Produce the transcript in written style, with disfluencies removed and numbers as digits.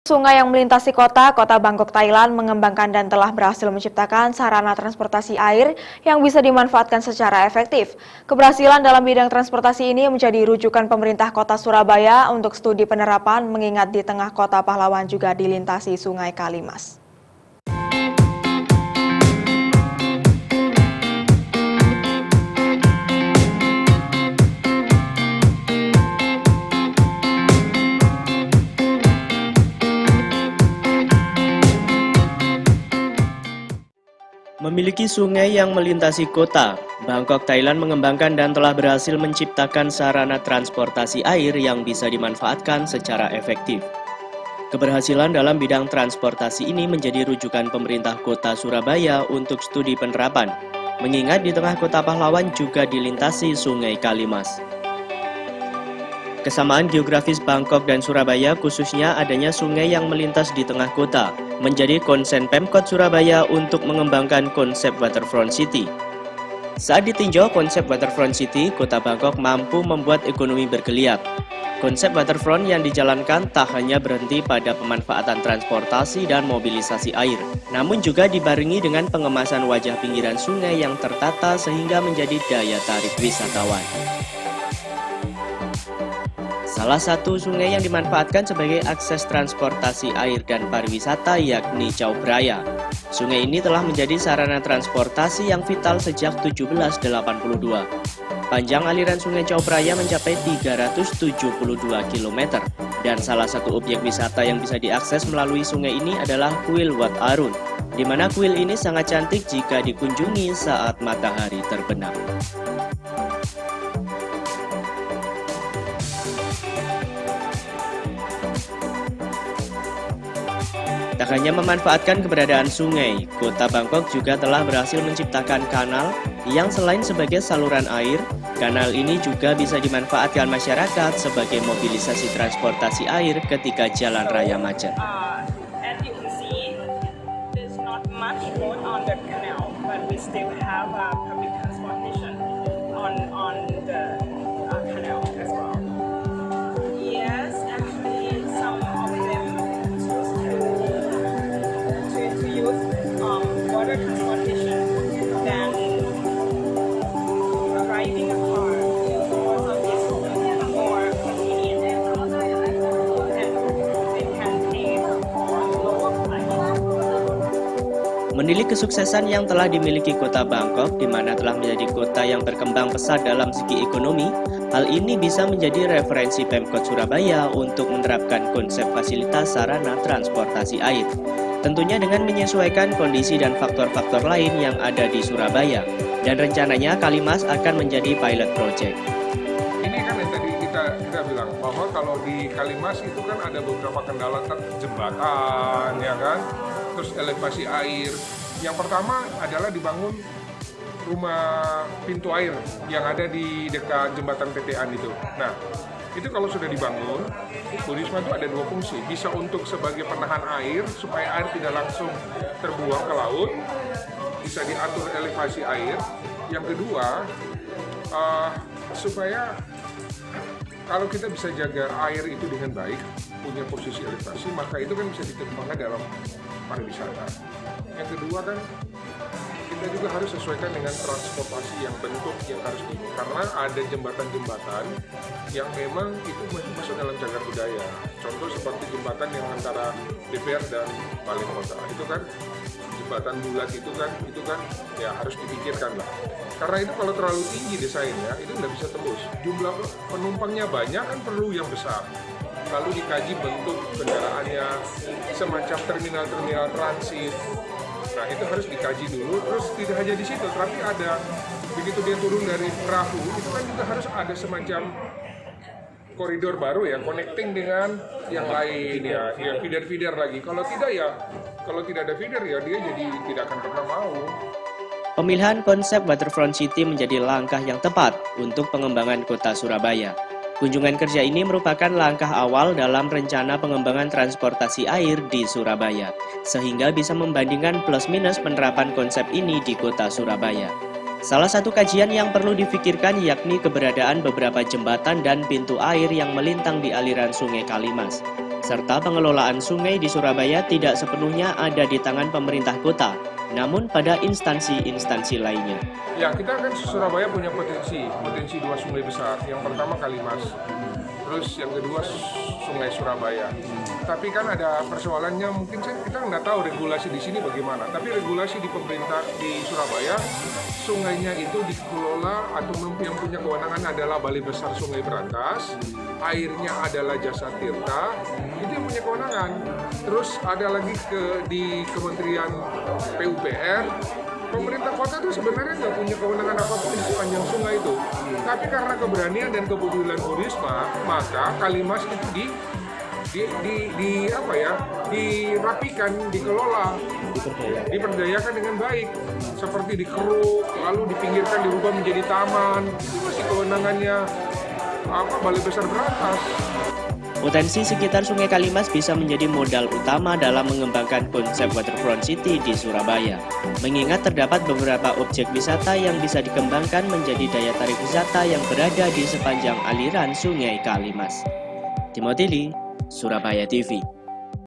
Sungai yang melintasi kota Bangkok, Thailand mengembangkan dan telah berhasil menciptakan sarana transportasi air yang bisa dimanfaatkan secara efektif. Keberhasilan dalam bidang transportasi ini menjadi rujukan pemerintah kota Surabaya untuk studi penerapan mengingat di tengah kota pahlawan juga dilintasi Sungai Kalimas. Memiliki sungai yang melintasi kota, Bangkok, Thailand mengembangkan dan telah berhasil menciptakan sarana transportasi air yang bisa dimanfaatkan secara efektif. Keberhasilan dalam bidang transportasi ini menjadi rujukan pemerintah kota Surabaya untuk studi penerapan, mengingat di tengah kota pahlawan juga dilintasi Sungai Kalimas. Kesamaan geografis Bangkok dan Surabaya khususnya adanya sungai yang melintas di tengah kota menjadi konsen Pemkot Surabaya untuk mengembangkan konsep Waterfront City. Saat ditinjau konsep Waterfront City, kota Bangkok mampu membuat ekonomi bergeliat. Konsep Waterfront yang dijalankan tak hanya berhenti pada pemanfaatan transportasi dan mobilisasi air, namun juga dibarengi dengan pengemasan wajah pinggiran sungai yang tertata sehingga menjadi daya tarik wisatawan. Salah satu sungai yang dimanfaatkan sebagai akses transportasi air dan pariwisata yakni Chao Phraya. Sungai ini telah menjadi sarana transportasi yang vital sejak 1782. Panjang aliran sungai Chao Phraya mencapai 372 km dan salah satu objek wisata yang bisa diakses melalui sungai ini adalah Kuil Wat Arun, di mana kuil ini sangat cantik jika dikunjungi saat matahari terbenam. Tak hanya memanfaatkan keberadaan sungai, kota Bangkok juga telah berhasil menciptakan kanal yang selain sebagai saluran air, kanal ini juga bisa dimanfaatkan masyarakat sebagai mobilisasi transportasi air ketika jalan raya macet. As you can see, there's not much road on the canal, but we still have public transportation on the canal as well. Yes, actually, some of them choose to use water transportation than driving a car. Also, it's more convenient and they can pay for lower price. Menilik kesuksesan yang telah dimiliki kota Bangkok, di mana telah menjadi kota yang berkembang pesat dalam segi ekonomi, hal ini bisa menjadi referensi Pemkot Surabaya untuk menerapkan konsep fasilitas sarana transportasi air. Tentunya dengan menyesuaikan kondisi dan faktor-faktor lain yang ada di Surabaya. Dan rencananya Kalimas akan menjadi pilot project. Ini kan yang tadi kita bilang, bahwa kalau di Kalimas itu kan ada beberapa kendala jembatan, ya kan? Terus elevasi air. Yang pertama adalah dibangun rumah pintu air yang ada di dekat jembatan tetean itu. Nah, itu kalau sudah dibangun, Bu Risma itu ada dua fungsi. Bisa untuk sebagai penahan air, supaya air tidak langsung terbuang ke laut. Bisa diatur elevasi air. Yang kedua, supaya kalau kita bisa jaga air itu dengan baik, punya posisi elevasi, maka itu kan bisa diterapkan dalam pariwisata. Yang kedua kan, kita juga harus sesuaikan dengan transportasi yang bentuk yang harus karena ada jembatan-jembatan yang memang itu masuk dalam cagar budaya. Contoh seperti jembatan yang antara DPR dan Balai Kota. Itu kan jembatan bulat itu kan ya harus dipikirkan lah. Karena itu kalau terlalu tinggi desainnya itu nggak bisa tembus. Jumlah penumpangnya banyak kan perlu yang besar. Lalu dikaji bentuk kendaraannya, semacam terminal-terminal transit. Nah itu harus dikaji dulu, terus tidak hanya di situ, tapi ada, begitu dia turun dari perahu, itu kan juga harus ada semacam koridor baru ya, connecting dengan yang lain ya feeder-feeder lagi. Kalau tidak ada feeder ya dia jadi tidak akan pernah mau. Pemilihan konsep Waterfront City menjadi langkah yang tepat untuk pengembangan kota Surabaya. Kunjungan kerja ini merupakan langkah awal dalam rencana pengembangan transportasi air di Surabaya, sehingga bisa membandingkan plus-minus penerapan konsep ini di kota Surabaya. Salah satu kajian yang perlu difikirkan yakni keberadaan beberapa jembatan dan pintu air yang melintang di aliran Sungai Kalimas. serta pengelolaan sungai di Surabaya tidak sepenuhnya ada di tangan pemerintah kota, namun pada instansi-instansi lainnya. Ya, kita kan Surabaya punya potensi dua sungai besar. Yang pertama Kalimas, terus yang kedua Sungai Surabaya. Tapi kan ada persoalannya, mungkin kita nggak tahu regulasi di sini bagaimana. Tapi regulasi di pemerintah di Surabaya, sungainya itu dikelola atau yang punya kewenangan adalah Balai Besar Sungai Berantas, airnya adalah Jasa Tirta, itu yang punya kewenangan. Terus ada lagi di Kementerian PUPR, pemerintah kota itu sebenarnya nggak punya kewenangan apapun di sepanjang sungai itu. Tapi karena keberanian dan kepedulian Bu Risma, maka Kalimas itu dirapikan, dikelola, diperdayakan dengan baik, seperti dikeruk, lalu dipinggirkan, dirubah menjadi taman. Itu masih kewenangannya Balai Besar Berantas. Potensi sekitar Sungai Kalimas bisa menjadi modal utama dalam mengembangkan konsep waterfront city di Surabaya. Mengingat terdapat beberapa objek wisata yang bisa dikembangkan menjadi daya tarik wisata yang berada di sepanjang aliran Sungai Kalimas. Timothy Lee, Surabaya TV.